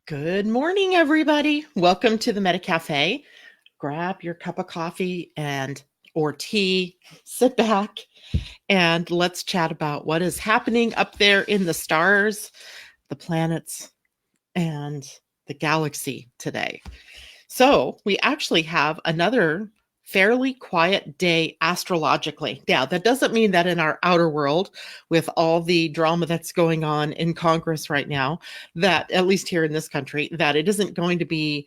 Good morning, everybody. Welcome to the Meta Cafe. Grab your cup of coffee and or tea, sit back, and let's chat about what is happening up there in the stars, the planets, and the galaxy today. So we actually have another fairly quiet day astrologically. Yeah, that doesn't mean that in our outer world, with all the drama that's going on in Congress right now, that at least here in this country, that it isn't going to be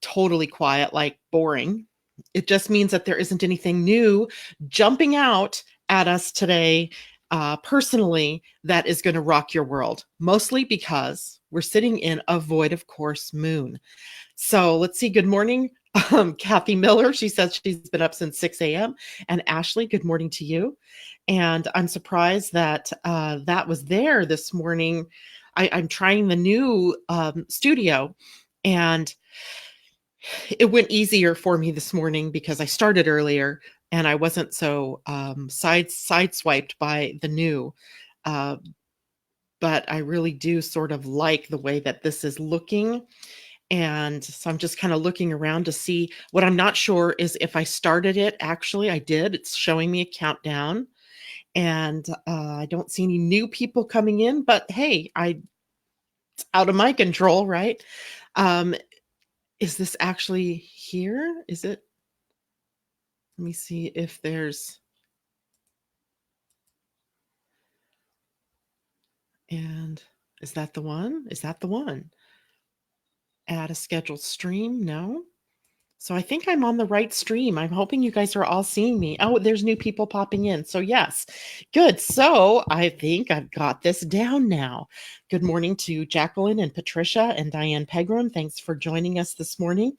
totally quiet, like boring. It just means that there isn't anything new jumping out at us today, personally, that is going to rock your world, mostly because we're sitting in a void of course moon. So let's see. Good morning, Kathy Miller. She says she's been up since 6 a.m. And Ashley, good morning to you. And I'm surprised that that was there this morning. I'm trying the new studio, and it went easier for me this morning because I started earlier and I wasn't so sideswiped by the new. Uh, but I really do sort of like the way that this is looking. And so I'm just kind of looking around to see. What I'm not sure is if I started it. Actually, I did. It's showing me a countdown, and I don't see any new people coming in. But hey, it's out of my control, right? Um, is this actually here? Is it? Let me see if there's. And is that the one? Is that the one? Add a scheduled stream? No. So I think I'm on the right stream. I'm hoping you guys are all seeing me. Oh, there's new people popping in. So yes, good. So I think I've got this down now. Good morning to Jacqueline and Patricia and Diane Pegram. Thanks for joining us this morning.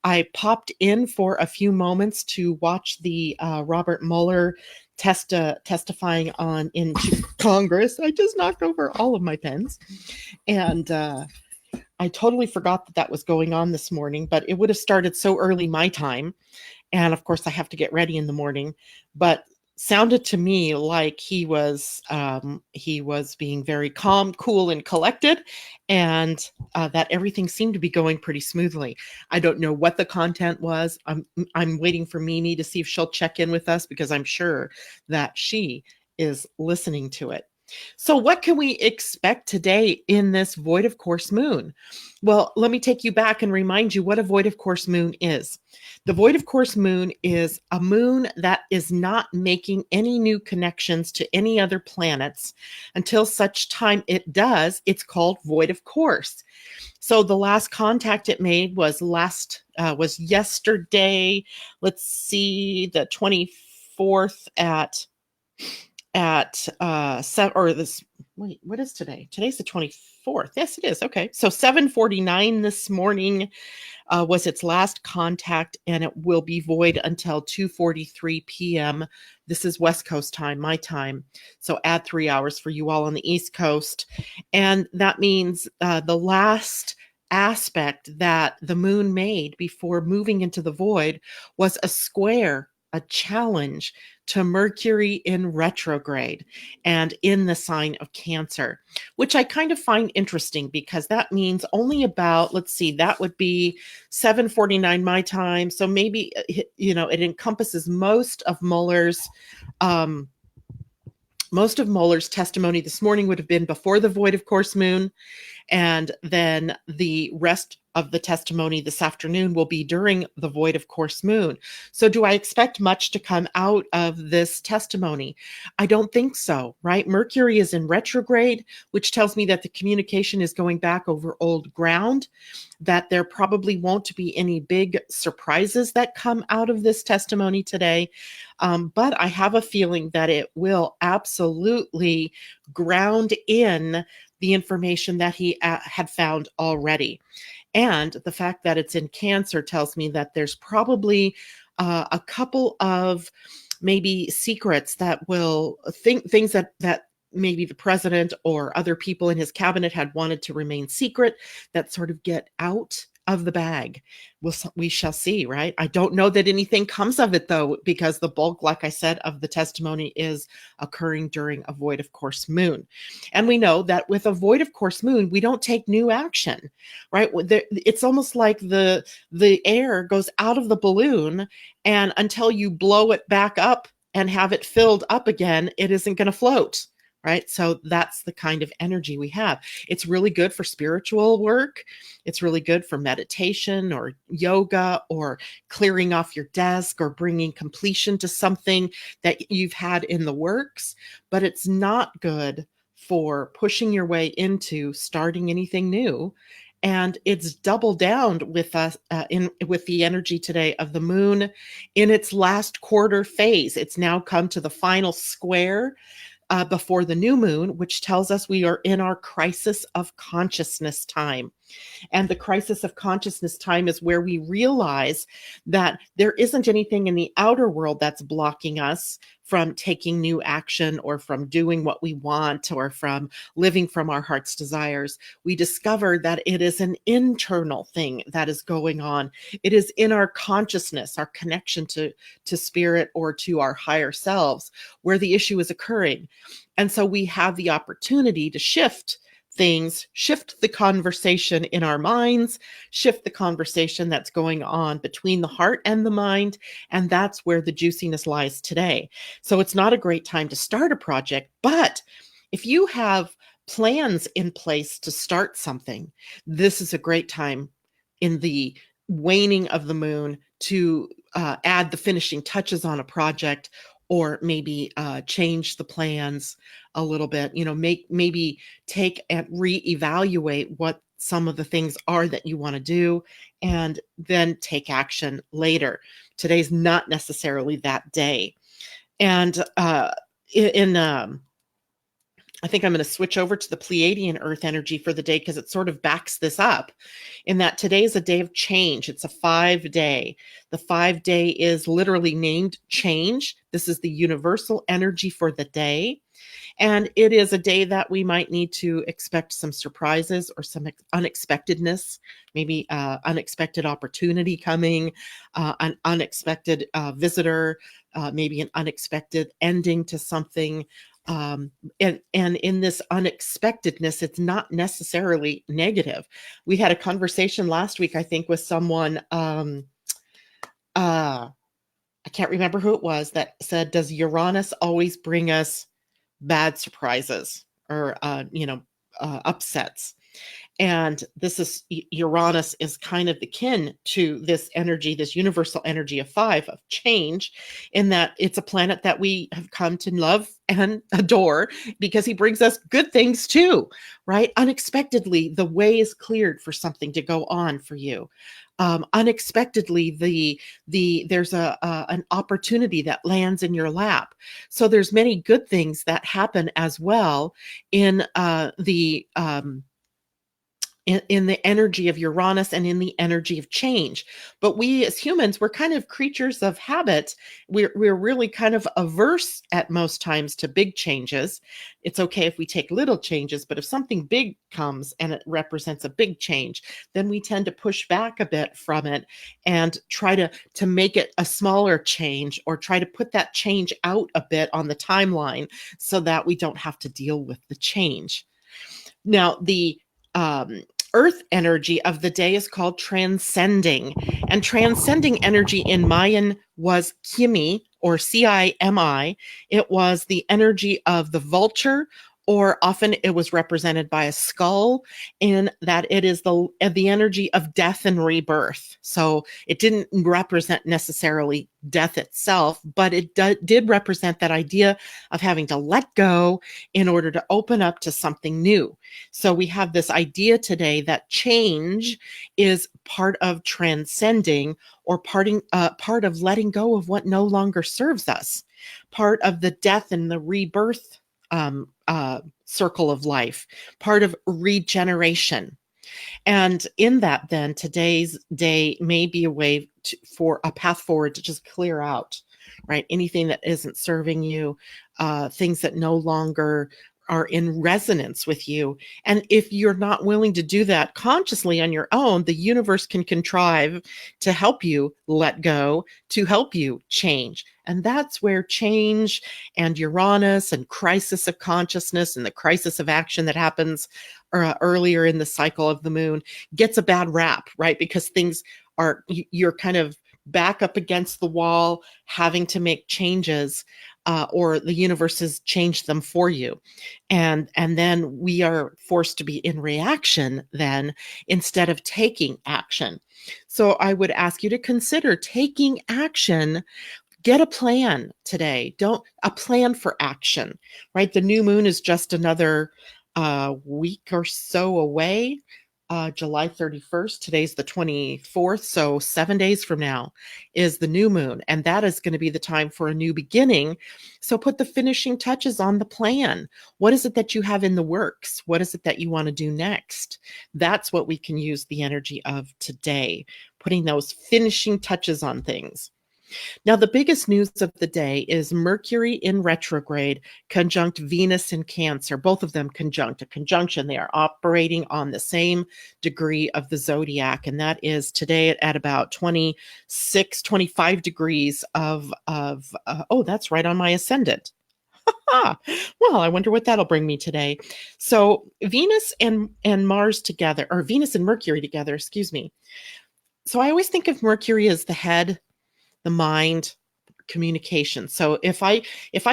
I popped in for a few moments to watch the Robert Mueller testifying on into Congress. I just knocked over all of my pens, and I totally forgot that that was going on this morning, but it would have started so early my time. And of course, I have to get ready in the morning. But sounded to me like he was being very calm, cool, and collected, and that everything seemed to be going pretty smoothly. I don't know what the content was. I'm waiting for Mimi to see if she'll check in with us because I'm sure that she is listening to it. So, what can we expect today in this void of course moon? Well, let me take you back and remind you what a void of course moon is. The void of course moon is a moon that is not making any new connections to any other planets until such time it does. It's called void of course. So the last contact it made was yesterday. Let's see, the 24th at or this wait, what is today? Today's the 24th. Yes, it is. Okay. So 7:49 this morning was its last contact, and it will be void until 2:43 p.m. This is West Coast time, my time. So add 3 hours for you all on the East Coast. And that means the last aspect that the moon made before moving into the void was a square, a challenge to Mercury in retrograde and in the sign of Cancer, which I kind of find interesting because that means only about, let's see, that would be 7:49 my time. So maybe, it encompasses um, most of Mueller's testimony this morning would have been before the void of course moon, and then the rest of the testimony this afternoon will be during the void of course moon. So do I expect much to come out of this testimony? I don't think so, right? Mercury is in retrograde, which tells me that the communication is going back over old ground, that there probably won't be any big surprises that come out of this testimony today. But I have a feeling that it will absolutely ground in the information that he had found already. And the fact that it's in Cancer tells me that there's probably a couple of maybe secrets that will things that maybe the president or other people in his cabinet had wanted to remain secret that sort of get out of the bag. We shall see, right? I don't know that anything comes of it, though, because the bulk, like I said, of the testimony is occurring during a void of course moon. And we know that with a void of course moon, we don't take new action, right? It's almost like the air goes out of the balloon, and until you blow it back up and have it filled up again, it isn't going to float. Right. So that's the kind of energy we have. It's really good for spiritual work. It's really good for meditation or yoga or clearing off your desk or bringing completion to something that you've had in the works. But it's not good for pushing your way into starting anything new. And it's double down with us with the energy today of the moon in its last quarter phase. It's now come to the final square before the new moon, which tells us we are in our crisis of consciousness time. And the crisis of consciousness time is where we realize that there isn't anything in the outer world that's blocking us from taking new action or from doing what we want or from living from our heart's desires. We discover that it is an internal thing that is going on. It is in our consciousness, our connection to spirit or to our higher selves, where the issue is occurring. And so we have the opportunity to shift things, shift the conversation in our minds, shift the conversation that's going on between the heart and the mind. And that's where the juiciness lies today. So it's not a great time to start a project, but if you have plans in place to start something, this is a great time in the waning of the moon to add the finishing touches on a project, or maybe change the plans a little bit, maybe take and reevaluate what some of the things are that you want to do, and then take action later. Today's not necessarily that day. And I think I'm going to switch over to the Pleiadian-Earth energy for the day because it sort of backs this up, in that today is a day of change. It's a 5-day. The 5-day is literally named change. This is the universal energy for the day. And it is a day that we might need to expect some surprises or some unexpectedness, maybe unexpected opportunity coming, an unexpected visitor, maybe an unexpected ending to something. And in this unexpectedness, it's not necessarily negative. We had a conversation last week, I think, with someone, I can't remember who it was, that said, does Uranus always bring us bad surprises or, upsets? And this is, Uranus is kind of the kin to this energy, this universal energy of 5, of change, in that it's a planet that we have come to love and adore because he brings us good things too, right? Unexpectedly, the way is cleared for something to go on for you. Unexpectedly, there's an opportunity that lands in your lap. So there's many good things that happen as well in in the energy of Uranus and in the energy of change. But we as humans, we're kind of creatures of habit. We're really kind of averse at most times to big changes. It's okay if we take little changes, but if something big comes and it represents a big change, then we tend to push back a bit from it and try to make it a smaller change, or try to put that change out a bit on the timeline so that we don't have to deal with the change. Now, the earth energy of the day is called transcending. And transcending energy in Mayan was Kimi, or Cimi. It was the energy of the vulture, or often it was represented by a skull, in that it is the energy of death and rebirth. So it didn't represent necessarily death itself, but it did represent that idea of having to let go in order to open up to something new. So we have this idea today that change is part of transcending, or part of letting go of what no longer serves us, part of the death and the rebirth circle of life, part of regeneration. And in that, then, today's day may be a way for a path forward to just clear out, right? Anything that isn't serving you, things that no longer are in resonance with you. And if you're not willing to do that consciously on your own, the universe can contrive to help you let go, to help you change. And that's where change and Uranus and crisis of consciousness and the crisis of action that happens earlier in the cycle of the moon gets a bad rap, right? Because things are, you're kind of back up against the wall, having to make changes, or the universe has changed them for you. And then we are forced to be in reaction then instead of taking action. So I would ask you to consider taking action. Get a plan today. Don't a plan for action, right? The new moon is just another week or so away. July 31st. Today's the 24th. So 7 days from now is the new moon. And that is going to be the time for a new beginning. So put the finishing touches on the plan. What is it that you have in the works? What is it that you want to do next? That's what we can use the energy of today, putting those finishing touches on things. Now, the biggest news of the day is Mercury in retrograde, conjunct Venus in Cancer, both of them conjunct, a conjunction. They are operating on the same degree of the zodiac, and that is today at about 26, 25 degrees of oh, that's right on my ascendant. Well, I wonder what that'll bring me today. So Venus and Mars together, or Venus and Mercury together, excuse me. So I always think of Mercury as the head, the mind, communication. So if I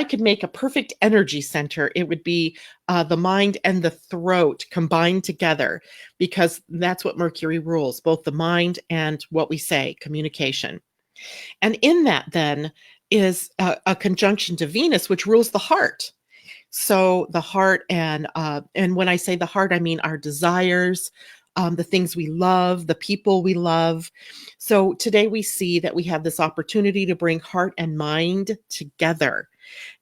could make a perfect energy center, it would be the mind and the throat combined together, because that's what Mercury rules, both the mind and what we say, communication. And in that then is a conjunction to Venus, which rules the heart. So the heart, and when I say the heart, I mean our desires, the things we love, the people we love. So today we see that we have this opportunity to bring heart and mind together.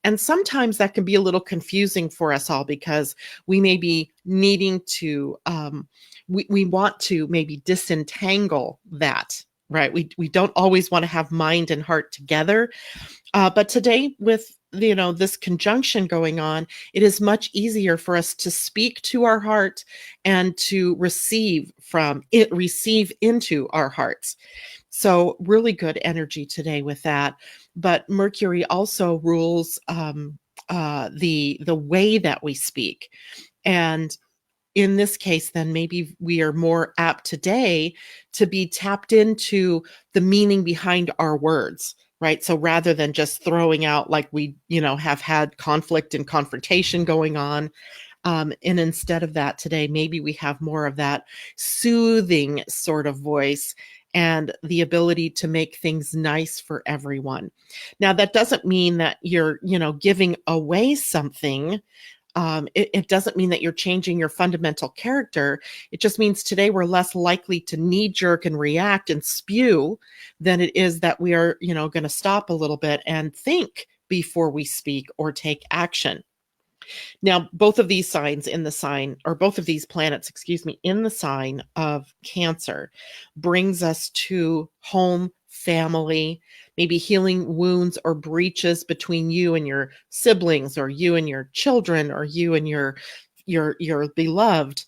And sometimes that can be a little confusing for us all, because we may be needing to, we want to maybe disentangle that, right? We don't always want to have mind and heart together. But today, with this conjunction going on, it is much easier for us to speak to our heart and to receive from it, receive into our hearts. So really good energy today with that. But Mercury also rules the way that we speak. And in this case, then maybe we are more apt today to be tapped into the meaning behind our words, right? So rather than just throwing out like we, have had conflict and confrontation going on, and instead of that today, maybe we have more of that soothing sort of voice and the ability to make things nice for everyone. Now, that doesn't mean that you're, giving away something. It doesn't mean that you're changing your fundamental character. It just means today we're less likely to knee jerk and react and spew than it is that we are, going to stop a little bit and think before we speak or take action. Now, both of these signs in the sign, or both of these planets, excuse me, in the sign of Cancer brings us to home, family, maybe healing wounds or breaches between you and your siblings, or you and your children, or you and your beloved.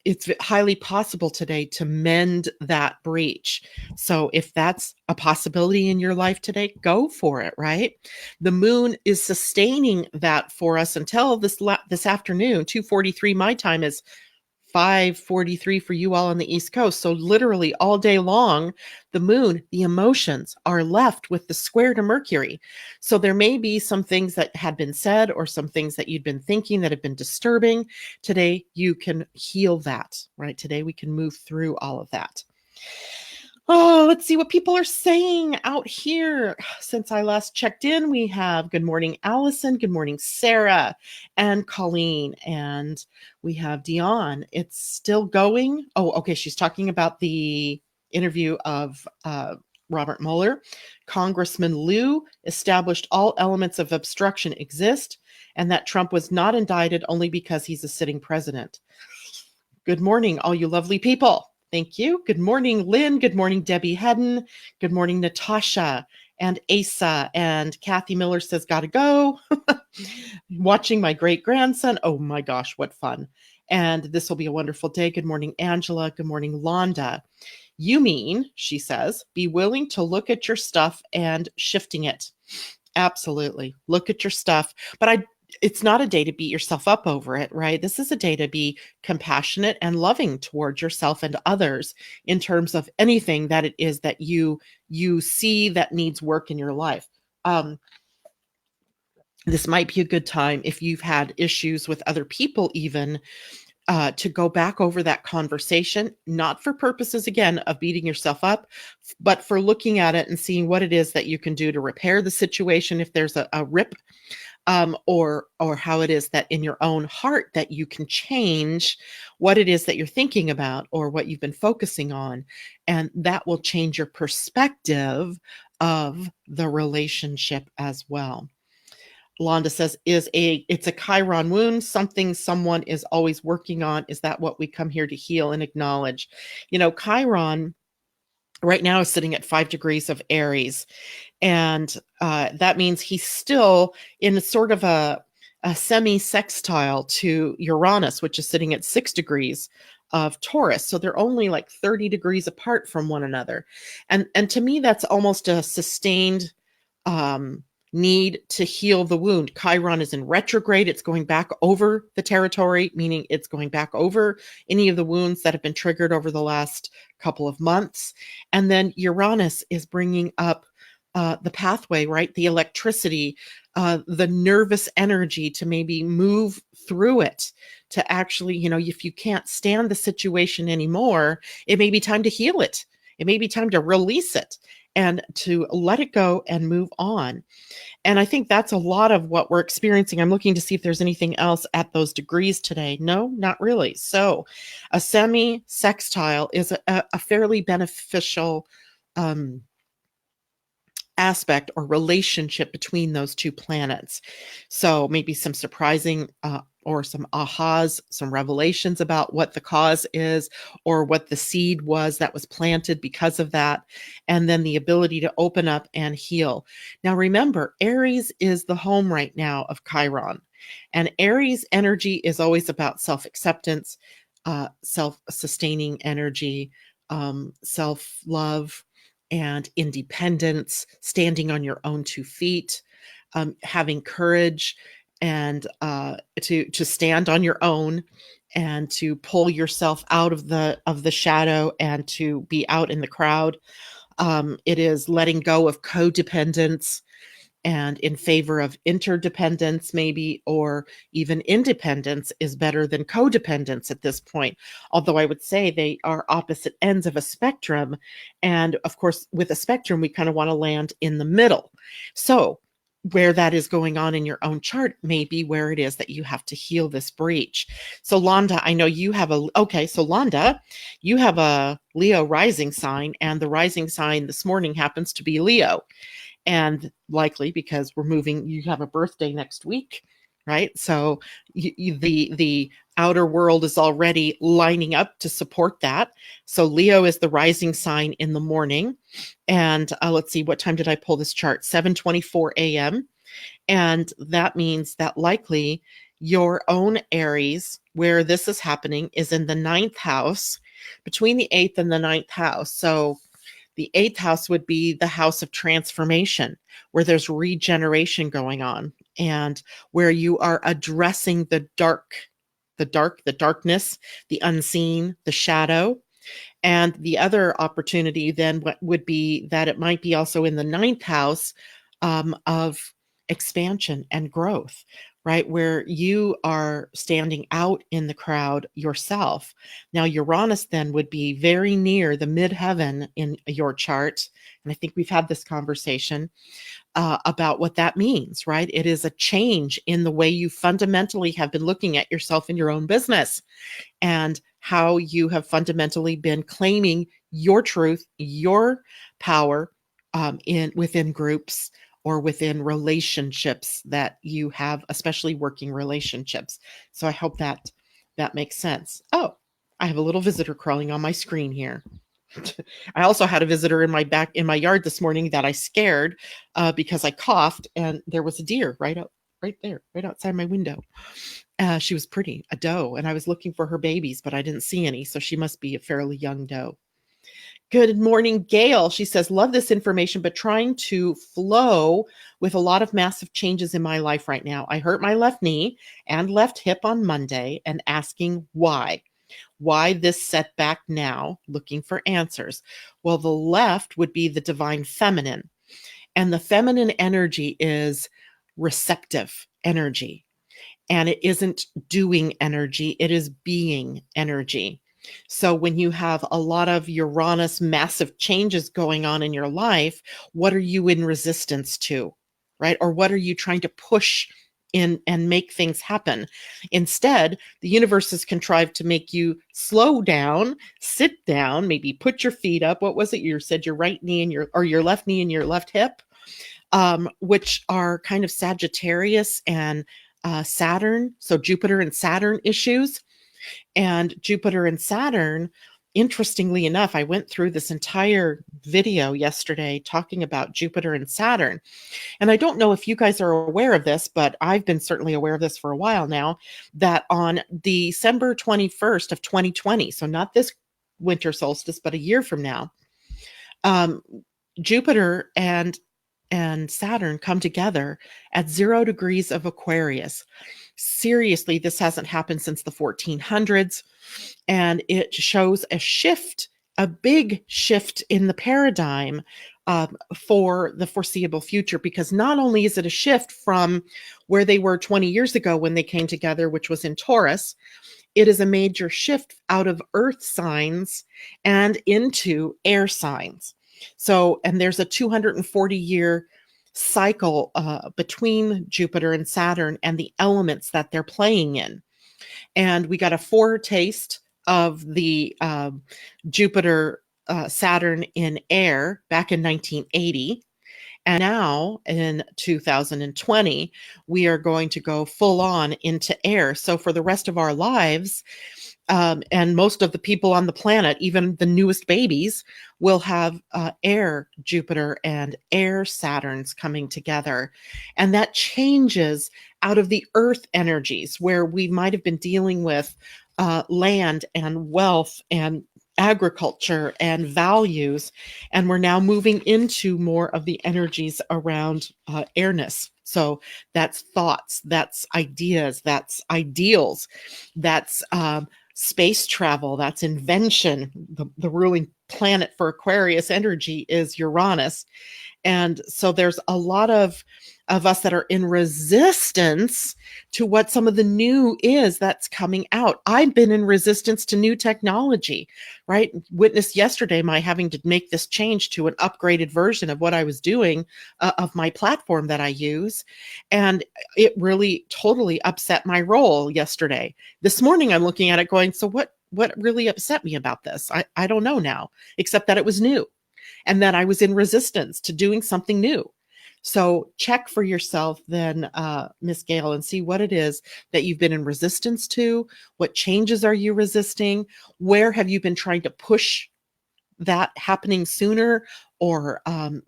It's highly possible today to mend that breach. So if that's a possibility in your life today, go for it, right? The moon is sustaining that for us until this afternoon. 2:43 my time is 5:43 for you all on the East Coast. So literally all day long, the moon, the emotions are left with the square to Mercury. So there may be some things that had been said or some things that you'd been thinking that have been disturbing. Today, you can heal that, right? Today, we can move through all of that. Oh, let's see what people are saying out here. Since I last checked in, we have good morning, Allison. Good morning, Sarah and Colleen. And we have Dion. It's still going. Oh, okay. She's talking about the interview of Robert Mueller. Congressman Liu established all elements of obstruction exist, and that Trump was not indicted only because he's a sitting president. Good morning, all you lovely people. Thank you. Good morning, Lynn. Good morning, Debbie Hedden. Good morning, Natasha. and Asa, and Kathy Miller says, gotta go. Watching my great grandson. Oh my gosh, what fun. And this will be a wonderful day. Good morning, Angela. Good morning, Londa. You mean, she says, be willing to look at your stuff and shifting it. Absolutely. Look at your stuff. But it's not a day to beat yourself up over it, right? This is a day to be compassionate and loving towards yourself and others in terms of anything that it is that you see that needs work in your life. This might be a good time if you've had issues with other people, even to go back over that conversation, not for purposes, again, of beating yourself up, but for looking at it and seeing what it is that you can do to repair the situation if there's a rip, or how it is that in your own heart that you can change what it is that you're thinking about or what you've been focusing on. And that will change your perspective of the relationship as well. Londa says, it's a Chiron wound, something someone is always working on. Is that what we come here to heal and acknowledge? Chiron right now is sitting at 5 degrees of Aries. And that means he's still in sort of a semi-sextile to Uranus, which is sitting at 6 degrees of Taurus. So they're only like 30 degrees apart from one another. And to me, that's almost a sustained need to heal the wound. Chiron is in retrograde. It's going back over the territory, meaning it's going back over any of the wounds that have been triggered over the last couple of months. And then Uranus is bringing up the pathway, right? The electricity, the nervous energy to maybe move through it, to actually, if you can't stand the situation anymore, it may be time to heal it. It may be time to release it and to let it go and move on. And I think that's a lot of what we're experiencing. I'm looking to see if there's anything else at those degrees today. No, not really. So a semi-sextile is a fairly beneficial aspect or relationship between those two planets. So maybe some surprising or some ahas, some revelations about what the cause is or what the seed was that was planted because of that. And then the ability to open up and heal. Now, remember, Aries is the home right now of Chiron. And Aries energy is always about self-acceptance, self-sustaining energy, self-love, and independence, standing on your own 2 feet, having courage and to stand on your own and to pull yourself out of the shadow and to be out in the crowd. It is letting go of codependence and in favor of interdependence, maybe, or even independence is better than codependence at this point. Although I would say they are opposite ends of a spectrum. And of course, with a spectrum, we kind of want to land in the middle. So where that is going on in your own chart may be where it is that you have to heal this breach. So Londa, I know you have Londa, you have a Leo rising sign, and the rising sign this morning happens to be Leo. And likely because you have a birthday next week, right? So the outer world is already lining up to support that. So Leo is the rising sign in the morning. And let's see, what time did I pull this chart? 7:24 a.m. And that means that likely your own Aries, where this is happening, is in the 9th house, between the 8th and the 9th house. So the 8th house would be the house of transformation, where there's regeneration going on and where you are addressing the darkness, the unseen, the shadow. And the other opportunity then would be that it might be also in the 9th house of expansion and growth, right? Where you are standing out in the crowd yourself. Now, Uranus then would be very near the midheaven in your chart. And I think we've had this conversation about what that means, right? It is a change in the way you fundamentally have been looking at yourself in your own business and how you have fundamentally been claiming your truth, your power within groups or within relationships that you have, especially working relationships. So I hope that makes sense. Oh, I have a little visitor crawling on my screen here. I also had a visitor in my yard this morning that I scared because I coughed, and there was a deer right there, right outside my window. She was pretty, a doe, and I was looking for her babies, but I didn't see any, so she must be a fairly young doe. Good morning, Gail. She says, love this information, but trying to flow with a lot of massive changes in my life right now. I hurt my left knee and left hip on Monday and asking why. Why this setback now? Looking for answers. Well, the left would be the divine feminine, and the feminine energy is receptive energy, and it isn't doing energy, it is being energy. So when you have a lot of Uranus massive changes going on in your life, what are you in resistance to, right? Or what are you trying to push in and make things happen? Instead, the universe is contrived to make you slow down, sit down, maybe put your feet up. What was it you said? Your right knee and your left knee and your left hip, which are kind of Sagittarius and Saturn. So Jupiter and Saturn issues. And Jupiter and Saturn, interestingly enough, I went through this entire video yesterday talking about Jupiter and Saturn. And I don't know if you guys are aware of this, but I've been certainly aware of this for a while now, that on December 21st of 2020, so not this winter solstice, but a year from now, Jupiter and Saturn come together at 0 degrees of Aquarius. Seriously, this hasn't happened since the 1400s, and it shows a shift, a big shift in the paradigm for the foreseeable future, because not only is it a shift from where they were 20 years ago when they came together, which was in Taurus, it is a major shift out of earth signs and into air signs. So, and there's a 240-year cycle between Jupiter and Saturn and the elements that they're playing in. And we got a foretaste of the Jupiter Saturn in air back in 1980. And now in 2020, we are going to go full on into air. So for the rest of our lives, and most of the people on the planet, even the newest babies, will have air Jupiter and air Saturns coming together. And that changes out of the earth energies where we might have been dealing with land and wealth and agriculture and values. And we're now moving into more of the energies around airness. So that's thoughts, that's ideas, that's ideals, that's space travel, that's invention. The ruling planet for Aquarius energy is Uranus. And so there's a lot of us that are in resistance to what some of the new is that's coming out. I've been in resistance to new technology, right? Witnessed yesterday my having to make this change to an upgraded version of what I was doing of my platform that I use. And it really totally upset my role yesterday. This morning I'm looking at it going, so what really upset me about this? I don't know now, except that it was new and that I was in resistance to doing something new. So check for yourself then, Miss Gail, and see what it is that you've been in resistance to. What changes are you resisting? Where have you been trying to push that happening sooner, or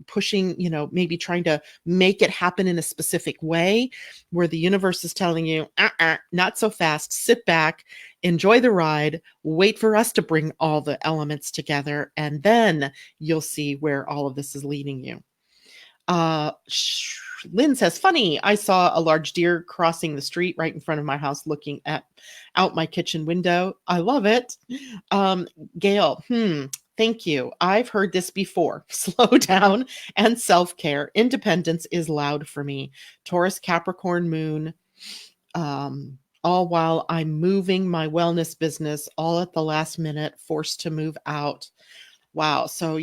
pushing, maybe trying to make it happen in a specific way where the universe is telling you, not so fast, sit back, enjoy the ride, wait for us to bring all the elements together, and then you'll see where all of this is leading you. Lynn says, funny, I saw a large deer crossing the street right in front of my house looking out my kitchen window. I love it. Gail, thank you. I've heard this before. Slow down and self-care. Independence is loud for me. Taurus, Capricorn, Moon, all while I'm moving my wellness business, all at the last minute, forced to move out. Wow. So,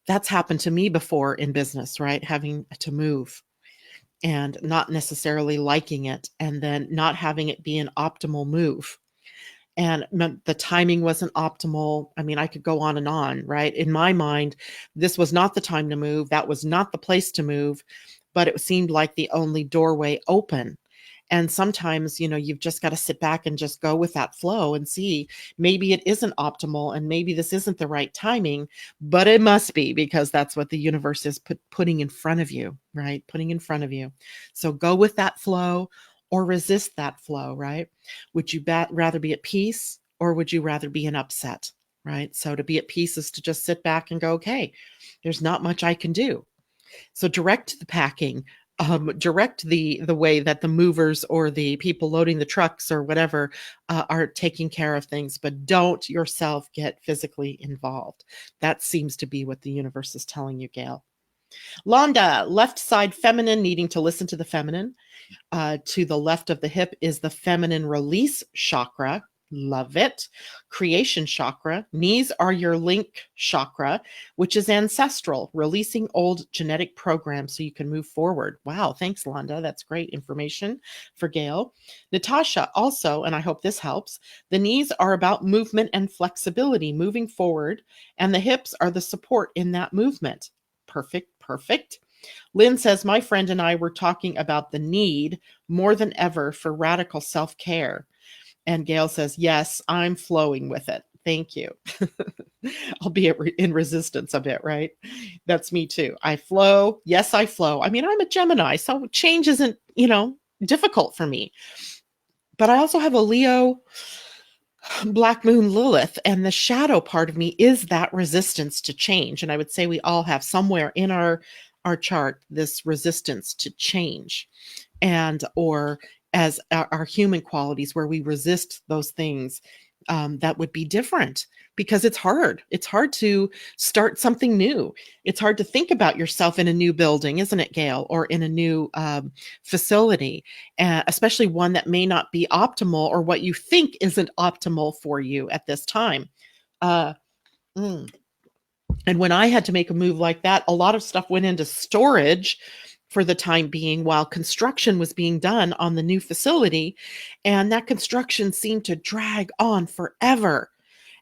that's happened to me before in business, right? Having to move and not necessarily liking it, and then not having it be an optimal move. And the timing wasn't optimal. I mean, I could go on, right? In my mind, this was not the time to move. That was not the place to move, but it seemed like the only doorway open. And sometimes, you've just got to sit back and just go with that flow and see, maybe it isn't optimal and maybe this isn't the right timing, but it must be, because that's what the universe is putting in front of you, right? Putting in front of you. So go with that flow or resist that flow, right? Would you rather be at peace, or would you rather be in upset, right? So to be at peace is to just sit back and go, okay, there's not much I can do. So direct the packing, direct the way that the movers or the people loading the trucks or whatever are taking care of things, but don't yourself get physically involved. That seems to be what the universe is telling you, Gail. Londa, left side feminine, needing to listen to the feminine. To the left of the hip is the feminine release chakra. Love it. Creation chakra. Knees are your link chakra, which is ancestral, releasing old genetic programs so you can move forward. Wow. Thanks, Londa. That's great information for Gail. Natasha, also, and I hope this helps, the knees are about movement and flexibility, moving forward, and the hips are the support in that movement. Perfect. Lynn says, my friend and I were talking about the need more than ever for radical self-care. And Gail says, yes, I'm flowing with it. Thank you. I'll be in resistance a bit, right? That's me too. I flow. Yes, I flow. I mean, I'm a Gemini, so change isn't, difficult for me. But I also have a Leo Black Moon Lilith, and the shadow part of me is that resistance to change. And I would say we all have somewhere in our chart this resistance to change, and or as our human qualities where we resist those things that would be different, because it's hard to start something new. It's hard to think about yourself in a new building, isn't it, Gail, or in a new facility, especially one that may not be optimal, or what you think isn't optimal for you at this time. And when I had to make a move like that, a lot of stuff went into storage for the time being while construction was being done on the new facility. And that construction seemed to drag on forever.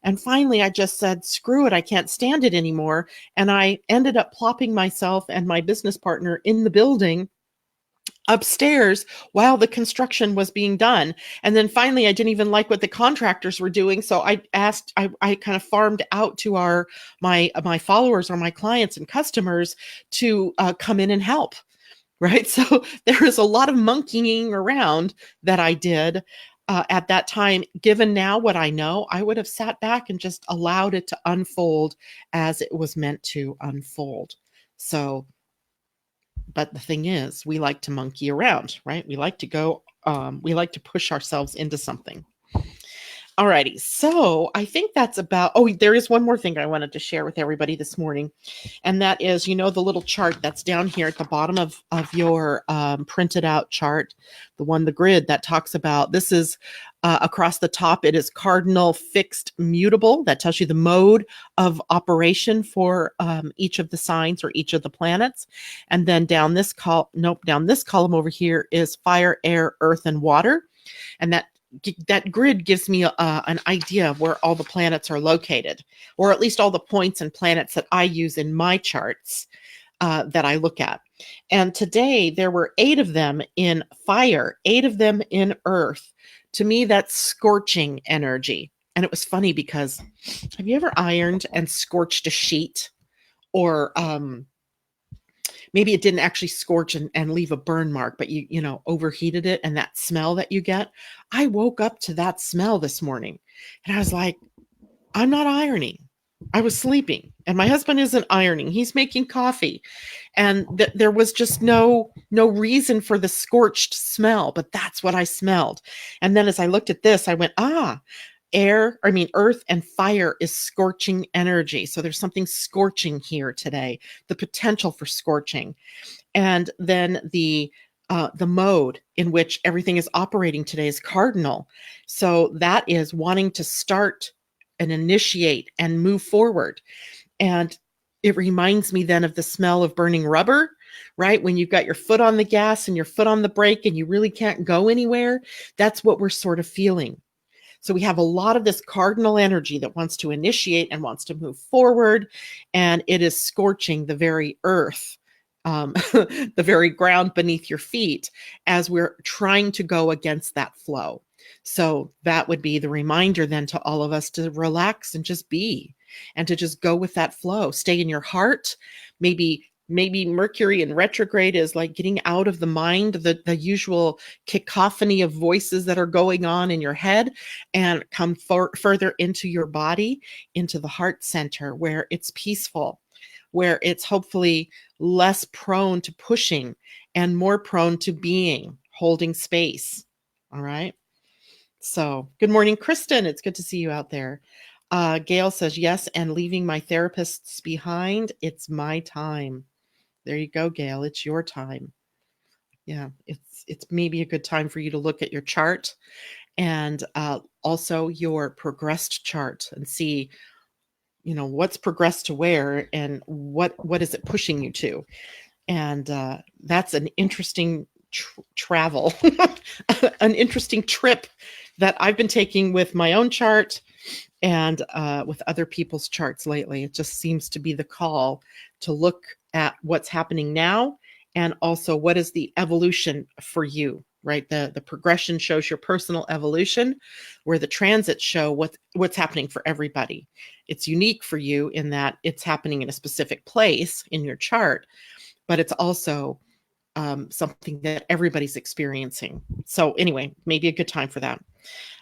And finally, I just said, screw it, I can't stand it anymore. And I ended up plopping myself and my business partner in the building upstairs while the construction was being done. And then finally, I didn't even like what the contractors were doing. So I kind of farmed out to my followers or my clients and customers to come in and help. Right. So there is a lot of monkeying around that I did at that time. Given now what I know, I would have sat back and just allowed it to unfold as it was meant to unfold. So, but the thing is, we like to monkey around, right? We like to go, we like to push ourselves into something. Alrighty, so I think that's about, there is one more thing I wanted to share with everybody this morning. And that is, the little chart that's down here at the bottom of your printed out chart, the grid that talks about, this is across the top, it is cardinal, fixed, mutable. That tells you the mode of operation for each of the signs or each of the planets. And then down this column over here is fire, air, earth, and water. And that grid gives me an idea of where all the planets are located, or at least all the points and planets that I use in my charts that I look at. And today there were 8 of them in fire, 8 of them in earth. To me, that's scorching energy. And it was funny because, have you ever ironed and scorched a sheet? Or maybe it didn't actually scorch and leave a burn mark, but you overheated it, and that smell that you get. I woke up to that smell this morning and I was like, I'm not ironing. I was sleeping, and my husband isn't ironing. He's making coffee. And there was just no reason for the scorched smell, but that's what I smelled. And then as I looked at this, I went, earth and fire is scorching energy. So there's something scorching here today, the potential for scorching. And then the mode in which everything is operating today is cardinal. So that is wanting to start and initiate and move forward. And it reminds me then of the smell of burning rubber, right? When you've got your foot on the gas and your foot on the brake and you really can't go anywhere, that's what we're sort of feeling. So we have a lot of this cardinal energy that wants to initiate and wants to move forward, and it is scorching the very earth the very ground beneath your feet as we're trying to go against that flow. So that would be the reminder then to all of us to relax and just be, and to just go with that flow. Stay in your heart. Maybe Mercury in retrograde is like getting out of the mind, the usual cacophony of voices that are going on in your head, and come further into your body, into the heart center where it's peaceful, where it's hopefully less prone to pushing and more prone to being, holding space. All right. So good morning, Kristen. It's good to see you out there. Gail says, yes, and leaving my therapists behind. It's my time. There you go, Gail. It's your time. Yeah, it's maybe a good time for you to look at your chart and also your progressed chart and see, what's progressed to where and what is it pushing you to. And that's an interesting travel, an interesting trip that I've been taking with my own chart and with other people's charts lately. It just seems to be the call to look at what's happening now, and also what is the evolution for you, right? The progression shows your personal evolution, where the transits show what's happening for everybody. It's unique for you in that it's happening in a specific place in your chart, but it's also something that everybody's experiencing. So anyway, maybe a good time for that.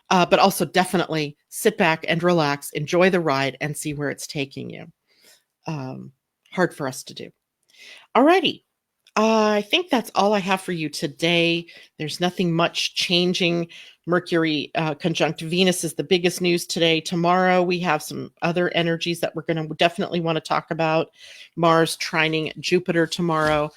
But also definitely sit back and relax, enjoy the ride, and see where it's taking you. Hard for us to do. Alrighty. I think that's all I have for you today. There's nothing much changing. Mercury conjunct Venus is the biggest news today. Tomorrow, we have some other energies that we're going to definitely want to talk about. Mars trining Jupiter tomorrow.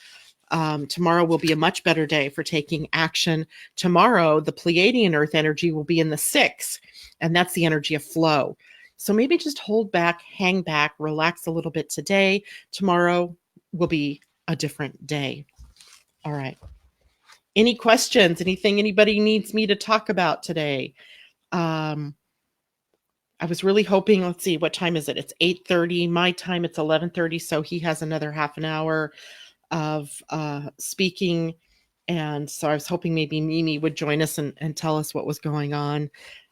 Tomorrow will be a much better day for taking action. Tomorrow, the Pleiadian-Earth energy will be in the 6th, and that's the energy of flow. So maybe just hold back, hang back, relax a little bit today. Tomorrow will be a different day. All right. Any questions? Anything anybody needs me to talk about today? I was really hoping, let's see, what time is it? It's 8:30. My time, it's 11:30. So he has another half an hour of speaking. And so I was hoping maybe Mimi would join us and tell us what was going on.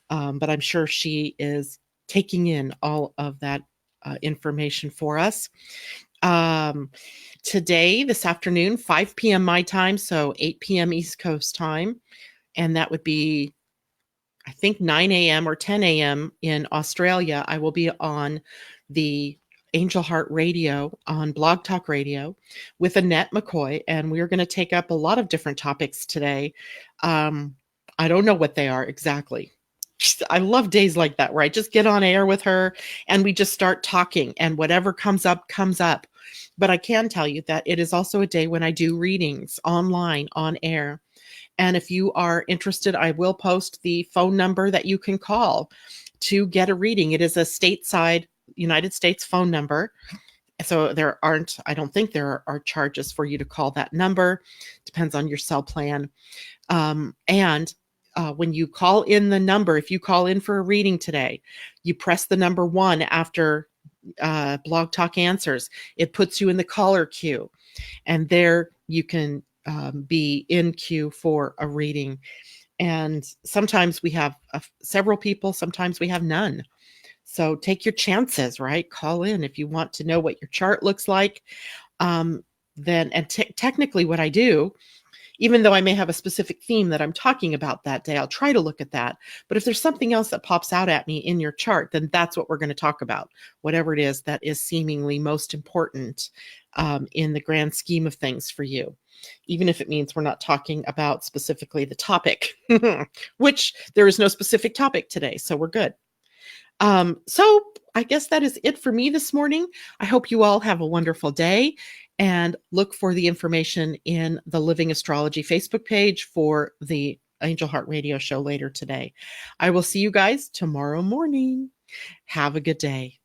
But I'm sure she is taking in all of that information for us. Today, this afternoon, 5 p.m. my time, so 8 p.m. East Coast time. And that would be, I think, 9 a.m. or 10 a.m. in Australia. I will be on the Angel Heart Radio on Blog Talk Radio with Annette McCoy, and we're going to take up a lot of different topics today. I don't know what they are exactly. I love days like that where I just get on air with her and we just start talking, and whatever comes up, comes up. But I can tell you that it is also a day when I do readings online, on air. And if you are interested, I will post the phone number that you can call to get a reading. It is a stateside United States phone number. So I don't think there are charges for you to call that number. Depends on your cell plan. And when you call in the number, if you call in for a reading today, you press the number 1 after Blog Talk Answers. It puts you in the caller queue, and there you can be in queue for a reading. And sometimes we have several people, sometimes we have none. So take your chances, right? Call in if you want to know what your chart looks like. Technically what I do, even though I may have a specific theme that I'm talking about that day, I'll try to look at that. But if there's something else that pops out at me in your chart, then that's what we're going to talk about, whatever it is that is seemingly most important in the grand scheme of things for you, even if it means we're not talking about specifically the topic, which there is no specific topic today, so we're good. So I guess that is it for me this morning. I hope you all have a wonderful day, and look for the information in the Living Astrology Facebook page for the Angel Heart Radio show later today. I will see you guys tomorrow morning. Have a good day.